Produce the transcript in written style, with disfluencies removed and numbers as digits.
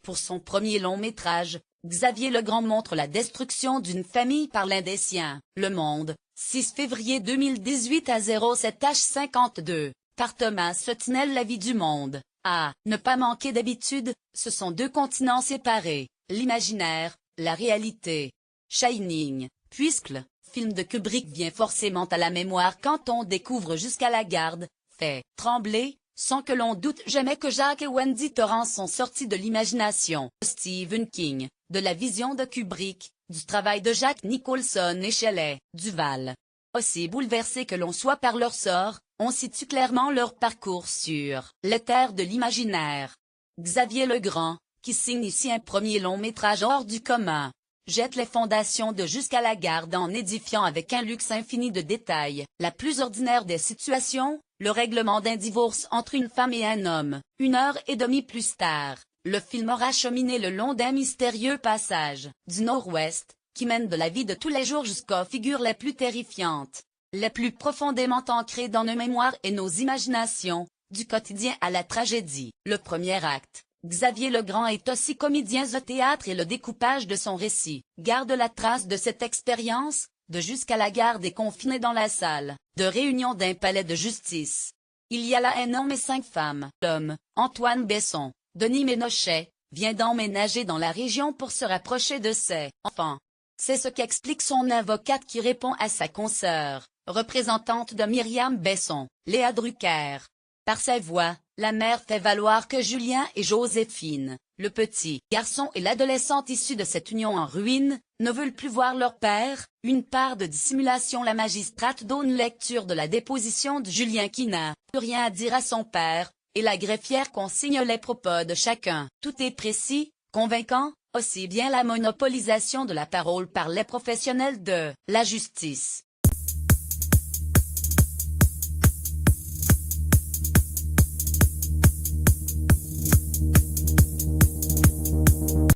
Pour son premier long-métrage, Xavier Legrand montre la destruction d'une famille par l'un des siens. Le Monde, 6 février 2018 à 07h52, par Thomas Sotinel. La vie du monde. À ne pas manquer d'habitude, ce sont deux continents séparés, l'imaginaire, la réalité. Shining, puisque le film de Kubrick vient forcément à la mémoire quand on découvre Jusqu'à la garde, fait trembler, sans que l'on doute jamais que Jacques et Wendy Torrance sont sortis de l'imagination de Stephen King, de la vision de Kubrick, du travail de Jack Nicholson et Shelley Duvall. Aussi bouleversés que l'on soit par leur sort, on situe clairement leur parcours sur les terres de l'imaginaire. Xavier Legrand, qui signe ici un premier long-métrage hors du commun, jette les fondations de Jusqu'à la garde en édifiant avec un luxe infini de détails la plus ordinaire des situations, le règlement d'un divorce entre une femme et un homme. 1h30 plus tard, le film aura cheminé le long d'un mystérieux passage du Nord-Ouest, qui mène de la vie de tous les jours jusqu'aux figures les plus terrifiantes, les plus profondément ancrées dans nos mémoires et nos imaginations, du quotidien à la tragédie. Le premier acte, Xavier Legrand est aussi comédien de théâtre et le découpage de son récit garde la trace de cette expérience, de Jusqu'à la garde et confiné dans la salle de réunion d'un palais de justice. Il y a là un homme et 5 femmes. L'homme, Antoine Besson, Denis Ménochet, vient d'emménager dans la région pour se rapprocher de ses enfants. C'est ce qu'explique son avocate qui répond à sa consoeur, représentante de Myriam Besson, Léa Drucker. Par sa voix, la mère fait valoir que Julien et Joséphine, le petit garçon et l'adolescente issus de cette union en ruine, ne veulent plus voir leur père. Une part de dissimulation. La magistrate donne lecture de la déposition de Julien qui n'a plus rien à dire à son père, et la greffière consigne les propos de chacun. Tout est précis, convaincant, aussi bien la monopolisation de la parole par les professionnels de la justice